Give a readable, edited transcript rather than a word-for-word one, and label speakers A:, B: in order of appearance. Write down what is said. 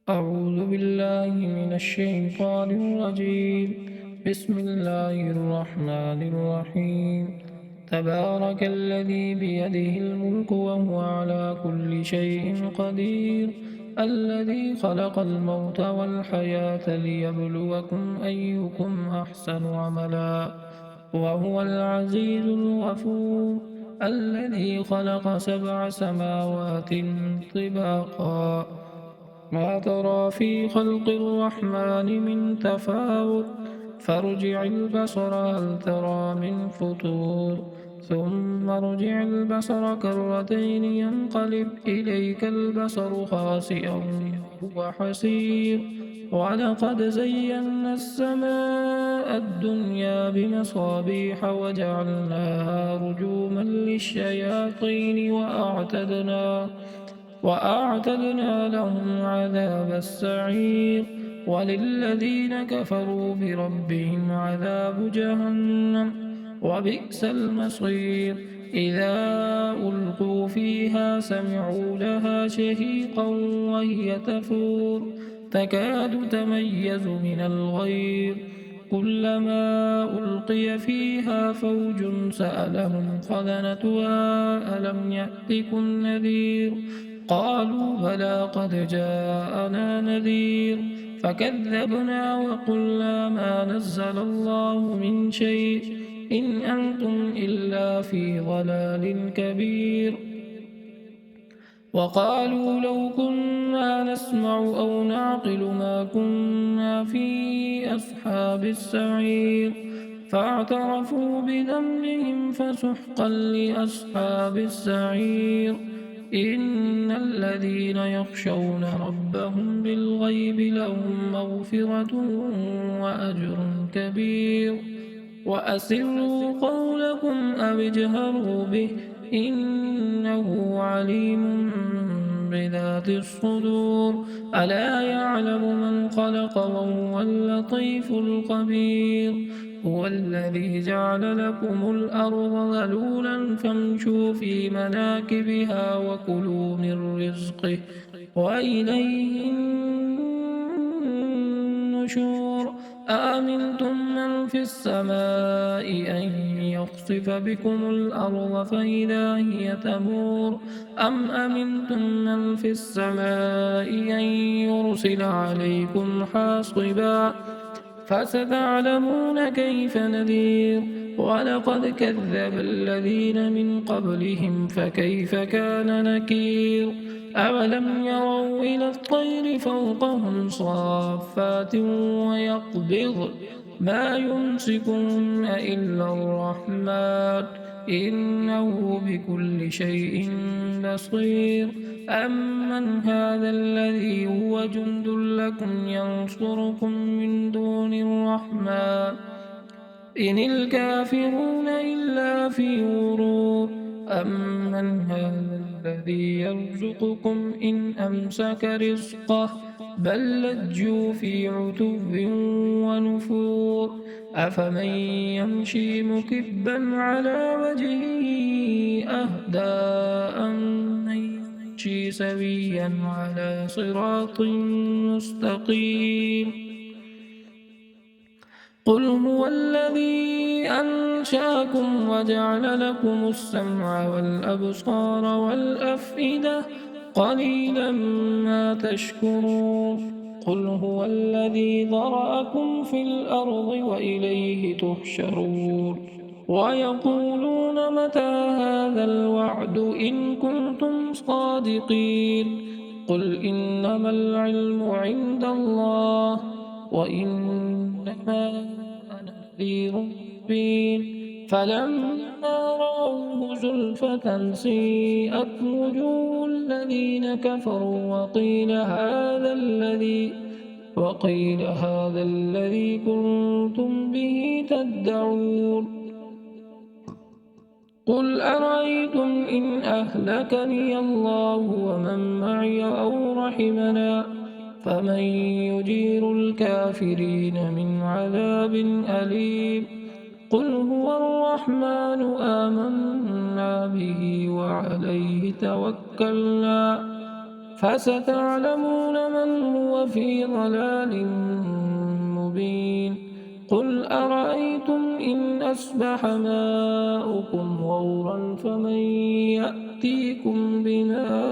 A: أعوذ بالله من الشيطان الرجيم. بسم الله الرحمن الرحيم. تبارك الذي بيده الملك وهو على كل شيء قدير، الذي خلق الموت والحياة ليبلوكم أيكم أحسن عملا، وهو العزيز الغفور، الذي خلق 7 سماوات طباقا، ما ترى في خلق الرحمن من تفاوت، فارجع البصر هل ترى من فطور، ثم ارجع البصر كرتين ينقلب إليك البصر خاسئا وهو حسير. ولقد زينا السماء الدنيا بمصابيح وجعلناها رجوما للشياطين وأعتدنا لهم عذاب السعير. وللذين كفروا بربهم عذاب جهنم، وبئس المصير. إذا ألقوا فيها سمعوا لها شهيقا وهي تفور، تكاد تميز من الغيظ، كلما ألقي فيها فوج سألهم خزنتها ألم يأتكم نذير، قالوا بلى قد جاءنا نذير، فكذبنا وقلنا ما نزل الله من شيء إن أنتم إلا في ضلال كبير. وقالوا لو كنا نسمع أو نعقل ما كنا في أصحاب السعير، فاعترفوا بذنبهم فسحقا لأصحاب السعير. إن الذين يخشون ربهم بالغيب لهم مغفرة وأجر كبير. وأسروا قولكم أو اجهروا به إنه عليم بذات الصدور. ألا يعلم من خلق وهو اللطيف الخبير. هو الذي جعل لكم الأرض ذلولا فامشوا في مناكبها وكلوا من رزقه وإليه النشور. أأمنتم من في السماء أن يخسف بكم الأرض فإذا هي تمور، أم أمنتم من في السماء أن يرسل عليكم حاصبا، فستعلمون كيف نذير. ولقد كذب الذين من قبلهم فكيف كان نكير. أولم يروا إلى الطير فوقهم صافات ويقبض ما يمسكن إلا الرحمن إنه بكل شيء بصير. أمن هذا الذي هو جند لكم ينصركم من دون الرحمن إن الكافرون إلا في غرور. أمن هذا الذي يرزقكم إن أمسك رزقه بل لجوا في عتو ونفور. أفمن يمشي مكبا على وجهه أهدى أمن يمشي سويا على صراط مستقيم. قل هو الذي أنشأكم وجعل لكم السمع والأبصار والأفئدة قليلا ما تشكرون. قل هو الذي ذرأكم في الأرض وإليه تحشرون. ويقولون متى هذا الوعد إن كنتم صادقين. قل إنما العلم عند الله وإنما أنا نذير مبين. فلما رأوه زلفة سيئت وجوه الذين كفروا وقيل هذا الذي كنتم به تدعون. قل أرأيتم إن أهلكني الله ومن معي أو رحمنا فمن يجير الكافرين من عذاب أليم. قل هو الرحمن آمنا به وعليه توكلنا فستعلمون من هو لفي ضلال مبين قل أرأيتم إن أصبح ماؤكم غورا فمن يأتيكم بماء